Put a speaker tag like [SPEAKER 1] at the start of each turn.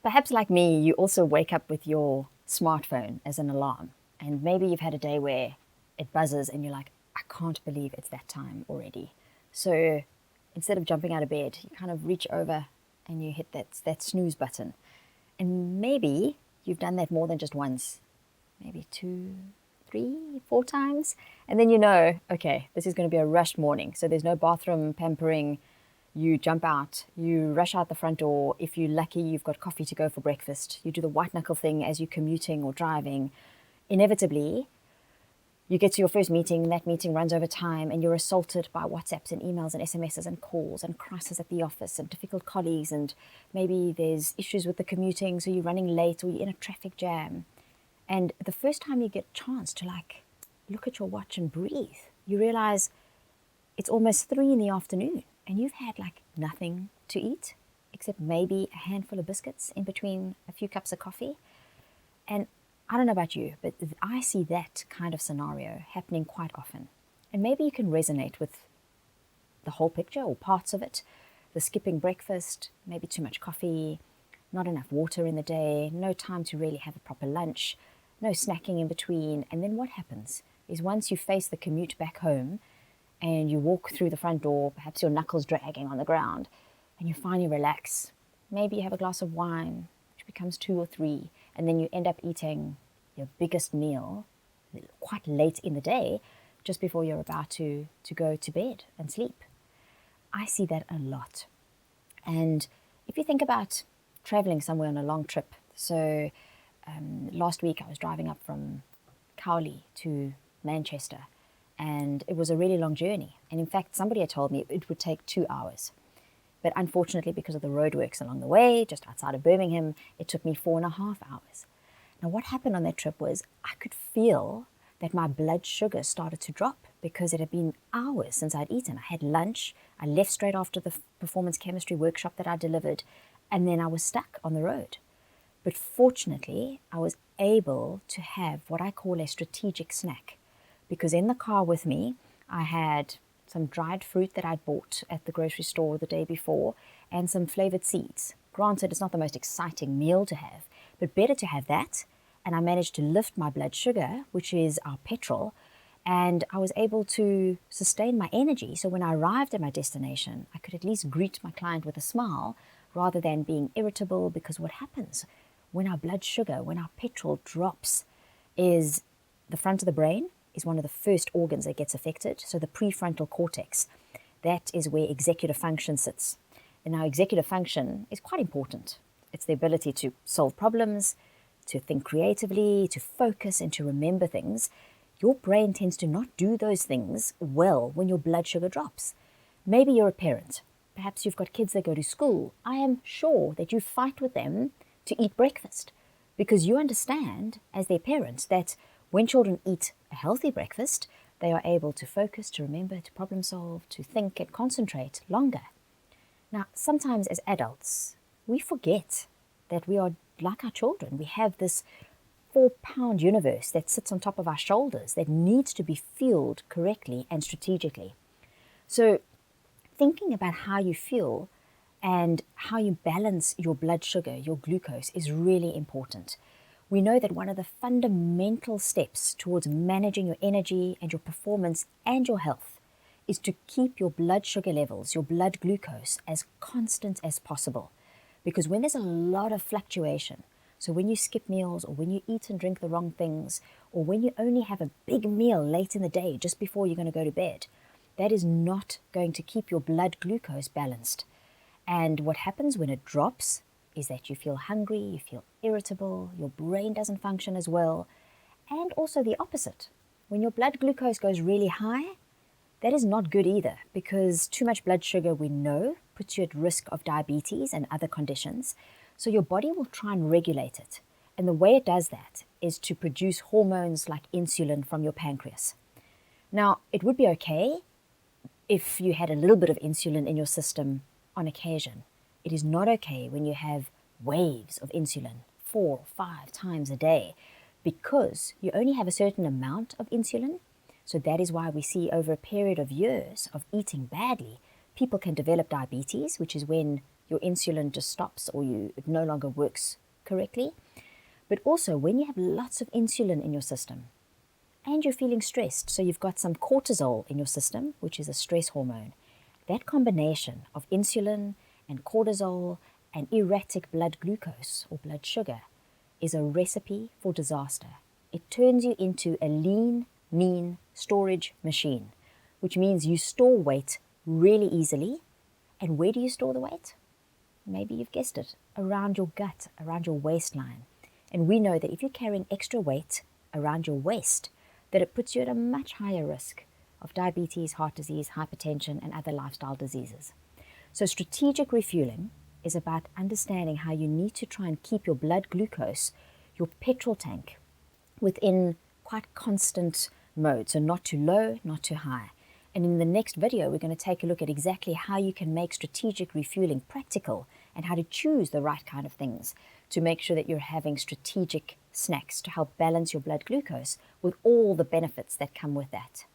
[SPEAKER 1] Perhaps like me, you also wake up with your smartphone as an alarm. And maybe you've had a day where it buzzes and you're like, I can't believe it's that time already. So instead of jumping out of bed, you kind of reach over and you hit that snooze button. And maybe you've done that more than just once, maybe 2, 3, 4 times. And then you know, okay, this is going to be a rushed morning. So there's no bathroom pampering. You jump out, you rush out the front door. If you're lucky, you've got coffee to go for breakfast. You do the white knuckle thing as you're commuting or driving. Inevitably, you get to your first meeting, that meeting runs over time, and you're assaulted by WhatsApps and emails and SMSs and calls and crisis at the office and difficult colleagues, and maybe there's issues with the commuting, so you're running late or you're in a traffic jam. And the first time you get a chance to look at your watch and breathe, you realize it's almost 3 in the afternoon and you've had nothing to eat except maybe a handful of biscuits in between a few cups of coffee. And I don't know about you, but I see that kind of scenario happening quite often. And maybe you can resonate with the whole picture or parts of it. The skipping breakfast, maybe too much coffee, not enough water in the day, no time to really have a proper lunch, no snacking in between. And then what happens is once you face the commute back home and you walk through the front door, perhaps your knuckles dragging on the ground, and you finally relax. Maybe you have a glass of wine, which becomes 2 or 3, and then you end up eating your biggest meal quite late in the day, just before you're about to go to bed and sleep. I see that a lot. And if you think about traveling somewhere on a long trip, so last week I was driving up from Cowley to Manchester, and it was a really long journey. And in fact, somebody had told me it would take 2 hours. But unfortunately, because of the roadworks along the way, just outside of Birmingham, it took me 4.5 hours. Now, what happened on that trip was I could feel that my blood sugar started to drop because it had been hours since I'd eaten. I had lunch, I left straight after the performance chemistry workshop that I delivered, and then I was stuck on the road. But fortunately, I was able to have what I call a strategic snack, because in the car with me, I had some dried fruit that I'd bought at the grocery store the day before and some flavored seeds. Granted, it's not the most exciting meal to have, but better to have that. And I managed to lift my blood sugar, which is our petrol, and I was able to sustain my energy. So when I arrived at my destination, I could at least greet my client with a smile rather than being irritable, because what happens when our blood sugar, when our petrol drops, is the front of the brain is one of the first organs that gets affected. So the prefrontal cortex, that is where executive function sits. And now executive function is quite important. It's the ability to solve problems, to think creatively, to focus and to remember things. Your brain tends to not do those things well when your blood sugar drops. Maybe you're a parent. Perhaps you've got kids that go to school. I am sure that you fight with them to eat breakfast, because you understand as their parents that when children eat a healthy breakfast, they are able to focus, to remember, to problem solve, to think and concentrate longer. Now, sometimes as adults, we forget that we are like our children. We have this 4-pound universe that sits on top of our shoulders that needs to be fueled correctly and strategically. So thinking about how you feel and how you balance your blood sugar, your glucose, is really important. We know that one of the fundamental steps towards managing your energy and your performance and your health is to keep your blood sugar levels, your blood glucose, as constant as possible. Because when there's a lot of fluctuation, so when you skip meals or when you eat and drink the wrong things, or when you only have a big meal late in the day just before you're going to go to bed, that is not going to keep your blood glucose balanced. And what happens when it drops is that you feel hungry, you feel irritable, your brain doesn't function as well. And also the opposite. When your blood glucose goes really high, that is not good either, because too much blood sugar, we know, puts you at risk of diabetes and other conditions. So your body will try and regulate it. And the way it does that is to produce hormones like insulin from your pancreas. Now, it would be okay if you had a little bit of insulin in your system on occasion. It is not okay when you have waves of insulin 4 or 5 times a day, because you only have a certain amount of insulin. So that is why we see over a period of years of eating badly, people can develop diabetes, which is when your insulin just stops or it no longer works correctly. But also when you have lots of insulin in your system and you're feeling stressed, so you've got some cortisol in your system, which is a stress hormone, that combination of insulin and cortisol and erratic blood glucose or blood sugar is a recipe for disaster. It turns you into a lean, mean storage machine, which means you store weight really easily. And where do you store the weight? Maybe you've guessed it, around your gut, around your waistline. And we know that if you're carrying extra weight around your waist, that it puts you at a much higher risk of diabetes, heart disease, hypertension, and other lifestyle diseases. So strategic refueling is about understanding how you need to try and keep your blood glucose, your petrol tank, within quite constant mode. So not too low, not too high. And in the next video, we're going to take a look at exactly how you can make strategic refueling practical and how to choose the right kind of things to make sure that you're having strategic snacks to help balance your blood glucose with all the benefits that come with that.